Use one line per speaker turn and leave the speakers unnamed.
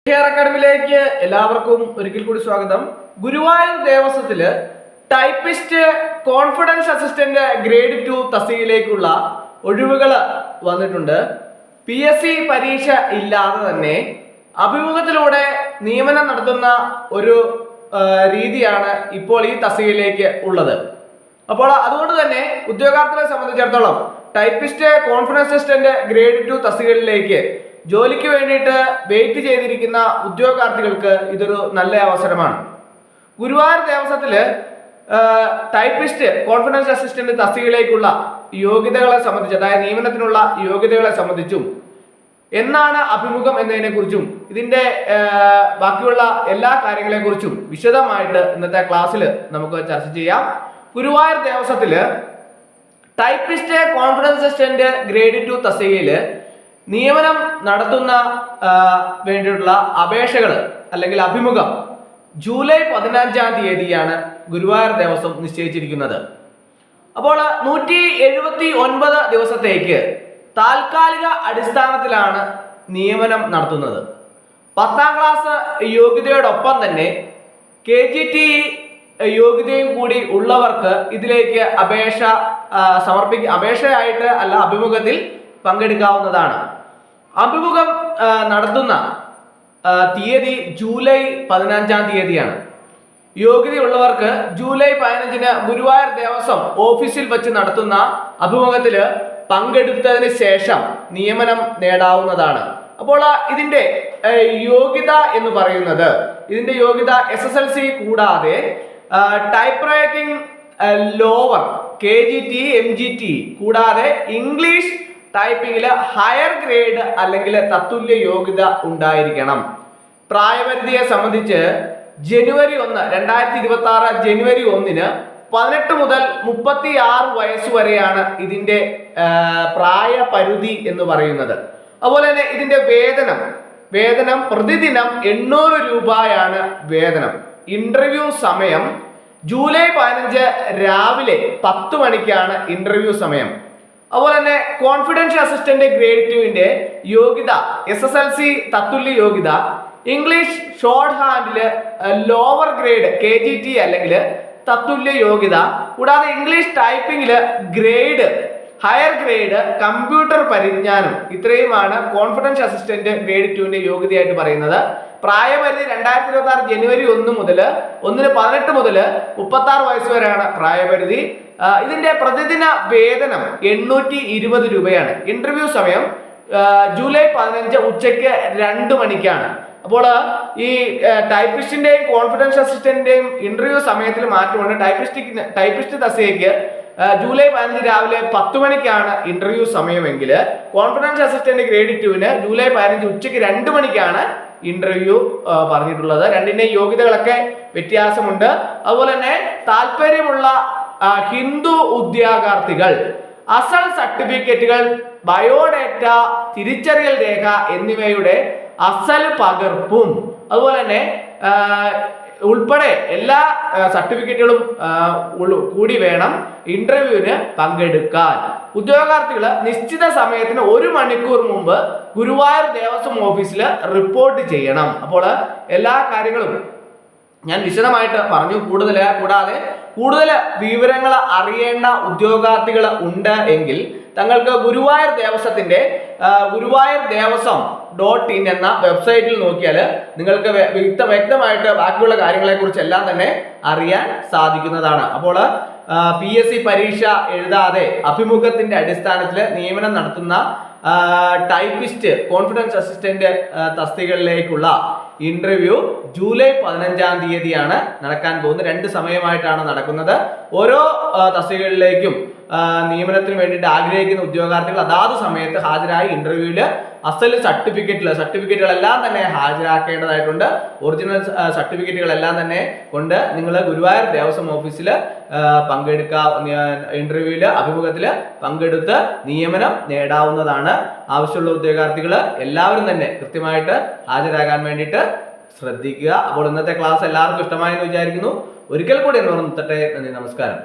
അക്കാഡമിയിലേക്ക് എല്ലാവർക്കും ഒരിക്കൽ കൂടി സ്വാഗതം. ഗുരുവായൂർ ദേവസ്വത്തില് ടൈപ്പിസ്റ്റ് കോൺഫിഡൻസ് അസിസ്റ്റന്റ് ഗ്രേഡ് 2 തസ്തികയിലേക്കുള്ള ഒഴിവുകൾ വന്നിട്ടുണ്ട്. PSC പരീക്ഷ ഇല്ലാതെ തന്നെ അഭിമുഖത്തിലൂടെ നിയമനം നടത്തുന്ന ഒരു രീതിയാണ് ഇപ്പോൾ ഈ തസ്തികയിലേക്ക് ഉള്ളത്. അപ്പോൾ അതുകൊണ്ട് തന്നെ ഉദ്യോഗാർത്ഥികളെ സംബന്ധിച്ചിടത്തോളം ടൈപ്പിസ്റ്റ് കോൺഫിഡൻസ് അസിസ്റ്റന്റ് ഗ്രേഡ് 2 തസ്തികകളിലേക്ക് ജോലിക്ക് വേണ്ടിയിട്ട് വെയിറ്റ് ചെയ്തിരിക്കുന്ന ഉദ്യോഗാർത്ഥികൾക്ക് ഇതൊരു നല്ല അവസരമാണ്. ഗുരുവായൂർ ദേവസ്വത്തില് ടൈപ്പിസ്റ്റ് കോൺഫിഡൻസ് അസിസ്റ്റന്റ് തസ്തികയിലേക്കുള്ള യോഗ്യതകളെ സംബന്ധിച്ച്, അതായത് നിയമനത്തിനുള്ള യോഗ്യതകളെ സംബന്ധിച്ചും എന്നാണ് അഭിമുഖം എന്നതിനെ കുറിച്ചും ഇതിന്റെ ബാക്കിയുള്ള എല്ലാ കാര്യങ്ങളെ കുറിച്ചും വിശദമായിട്ട് ഇന്നത്തെ ക്ലാസ്സിൽ നമുക്ക് ചർച്ച ചെയ്യാം. ഗുരുവായൂർ ദേവസ്വത്തില് ടൈപ്പിസ്റ്റ് കോൺഫിഡൻസ് അസിസ്റ്റന്റ് ഗ്രേഡ് 2 തസ്തികയില് നിയമനം നടത്തുന്ന വേണ്ടിയിട്ടുള്ള അപേക്ഷകൾ അല്ലെങ്കിൽ അഭിമുഖം ജൂലൈ 15-ാം തീയതിയാണ് ഗുരുവായൂർ ദേവസ്വം നിശ്ചയിച്ചിരിക്കുന്നത്. അപ്പോൾ 179 ദിവസത്തേക്ക് താൽക്കാലിക അടിസ്ഥാനത്തിലാണ് നിയമനം നടത്തുന്നത്. 10ാം ക്ലാസ് യോഗ്യതയോടൊപ്പം തന്നെ KGTE യോഗ്യതയും കൂടി ഉള്ളവർക്ക് ഇതിലേക്ക് അപേക്ഷയായിട്ട് അല്ല, അഭിമുഖത്തിൽ പങ്കെടുക്കാവുന്നതാണ്. അഭിമുഖം നടത്തുന്ന തീയതി ജൂലൈ 15-ാം തീയതിയാണ്. യോഗ്യതയുള്ളവർക്ക് ജൂലൈ 15-ന് ഗുരുവായൂർ ദേവസ്വം ഓഫീസിൽ വെച്ച് നടത്തുന്ന അഭിമുഖത്തിൽ പങ്കെടുത്തതിന് ശേഷം നിയമനം നേടാവുന്നതാണ്. അപ്പോൾ ഇതിന്റെ യോഗ്യത എന്ന് പറയുന്നത്, ഇതിന്റെ യോഗ്യത SSLC കൂടാതെ type writing lower KGTE MGTE കൂടാതെ ഇംഗ്ലീഷ് ടൈപ്പിംഗിൽ ഹയർ ഗ്രേഡ് അല്ലെങ്കിൽ തത്തുല്യ യോഗ്യത ഉണ്ടായിരിക്കണം. പ്രായപരിധിയെ സംബന്ധിച്ച് ജനുവരി 1, 2026 ജനുവരി 1-ന് 18 മുതൽ 36 വയസ്സ് വരെയാണ് ഇതിന്റെ പ്രായപരിധി എന്ന് പറയുന്നത്. അതുപോലെ തന്നെ ഇതിന്റെ വേതനം പ്രതിദിനം 800 രൂപയാണ് വേതനം. ഇന്റർവ്യൂ സമയം ജൂലൈ 15 രാവിലെ 10 മണിക്കാണ് ഇന്റർവ്യൂ സമയം. അതുപോലെ തന്നെ കോൺഫിഡൻഷ്യൽ അസിസ്റ്റന്റ് ഗ്രേഡ് 2-ന്റെ യോഗ്യത SSLC തത്തുല്യ യോഗ്യത, English short handle lower grade KGTE അല്ലെങ്കിൽ തത്തുല്യ യോഗ്യത, കൂടാതെ ഇംഗ്ലീഷ് ടൈപ്പിംഗില് ഹയർ ഗ്രേഡ് കമ്പ്യൂട്ടർ പരിജ്ഞാനം. ഇത്രയുമാണ് കോൺഫിഡൻഷ്യൽ അസിസ്റ്റന്റ് ഗ്രേഡ് 2-ന്റെ യോഗ്യതയായിട്ട് പറയുന്നത്. പ്രായപരിധി 2026 ജനുവരി 1 മുതൽ 18 മുതൽ 36 വയസ്സ് വരെയാണ് പ്രായപരിധി. ഇതിന്റെ പ്രതിദിന വേതനം 820 രൂപയാണ്. ഇന്റർവ്യൂ സമയം ജൂലൈ 15 ഉച്ചയ്ക്ക് 2 മണിക്കാണ്. അപ്പോൾ ഈ ടൈപ്പിസ്റ്റിന്റെയും കോൺഫിഡൻഷ്യൽ അസിസ്റ്റന്റിന്റെയും ഇന്റർവ്യൂ സമയത്തിൽ മാറ്റമുണ്ട്. ടൈപ്പിസ്റ്റ് തസ്തികയ്ക്ക് ജൂലൈ 15 രാവിലെ 10 മണിക്കാണ് ഇന്റർവ്യൂ സമയമെങ്കിൽ കോൺഫിഡൻഷ്യൽ അസിസ്റ്റന്റ് ഗ്രേഡ് 2-ന് ജൂലൈ 15 ഉച്ചയ്ക്ക് 2 മണിക്കാണ് ഇന്റർവ്യൂ പറഞ്ഞിട്ടുള്ളത്. രണ്ടിന്റെയും യോഗ്യതകളൊക്കെ വ്യത്യാസമുണ്ട്. അതുപോലെ തന്നെ താല്പര്യമുള്ള ഹിന്ദു ഉദ്യോഗാർത്ഥികൾ അസൽ സർട്ടിഫിക്കറ്റുകൾ, ബയോഡേറ്റ, തിരിച്ചറിയൽ രേഖ എന്നിവയുടെ അസൽ പകർപ്പും അതുപോലെ തന്നെ ഉൾപ്പെടെ എല്ലാ സർട്ടിഫിക്കറ്റുകളും കൂടി വേണം ഇന്റർവ്യൂവിന് പങ്കെടുക്കാൻ. ഉദ്യോഗാർത്ഥികൾ നിശ്ചിത സമയത്തിന് 1 മണിക്കൂർ മുമ്പ് ഗുരുവായൂർ ദേവസ്വം ഓഫീസിൽ റിപ്പോർട്ട് ചെയ്യണം. അപ്പോൾ എല്ലാ കാര്യങ്ങളും ഞാൻ വിശദമായിട്ട് പറഞ്ഞു. കൂടാതെ കൂടുതൽ വിവരങ്ങൾ അറിയേണ്ട ഉദ്യോഗാർത്ഥികൾ ഉണ്ട് എങ്കിൽ തങ്ങൾക്ക് ഗുരുവായൂർ ദേവസ്വത്തിന്റെ guruvaayurdevasom.in എന്ന വെബ്സൈറ്റിൽ നോക്കിയാൽ നിങ്ങൾക്ക് വ്യക്തമായിട്ട് ബാക്കിയുള്ള കാര്യങ്ങളെ കുറിച്ച് എല്ലാം തന്നെ അറിയാൻ സാധിക്കുന്നതാണ്. അപ്പോൾ PSC പരീക്ഷ എഴുതാതെ അഭിമുഖത്തിന്റെ അടിസ്ഥാനത്തിൽ നിയമനം നടത്തുന്ന ടൈപ്പിസ്റ്റ് കോൺഫിഡൻസ് അസിസ്റ്റന്റ് തസ്തികകളിലേക്കുള്ള ഇന്റർവ്യൂ ജൂലൈ 15-ാം തീയതിയാണ് നടക്കാൻ പോകുന്നത്. 2 സമയമായിട്ടാണ് നടക്കുന്നത്. ഓരോ തസ്തികകളിലേക്കും നിയമനത്തിന് വേണ്ടിയിട്ട് ആഗ്രഹിക്കുന്ന ഉദ്യോഗാർത്ഥികൾ അതാത് സമയത്ത് ഹാജരായി ഇന്റർവ്യൂവില് അസൽ സർട്ടിഫിക്കറ്റുകളെല്ലാം തന്നെ ഹാജരാക്കേണ്ടതായിട്ടുണ്ട്. ഒറിജിനൽ സർട്ടിഫിക്കറ്റുകളെല്ലാം തന്നെ കൊണ്ട് നിങ്ങൾ ഗുരുവായൂർ ദേവസ്വം ഓഫീസിൽ ഇന്റർവ്യൂവില് അഭിമുഖത്തിൽ പങ്കെടുത്ത് നിയമനം നേടാവുന്നതാണ്. ആവശ്യമുള്ള ഉദ്യോഗാർത്ഥികൾ എല്ലാവരും തന്നെ കൃത്യമായിട്ട് ഹാജരാകാൻ വേണ്ടിയിട്ട് ശ്രദ്ധിക്കുക. അപ്പോൾ ഇന്നത്തെ ക്ലാസ് എല്ലാവർക്കും ഇഷ്ടമായെന്ന് വിചാരിക്കുന്നു. ഒരിക്കൽ കൂടി എന്ന് നിർത്തട്ടെ. നന്ദി, നമസ്കാരം.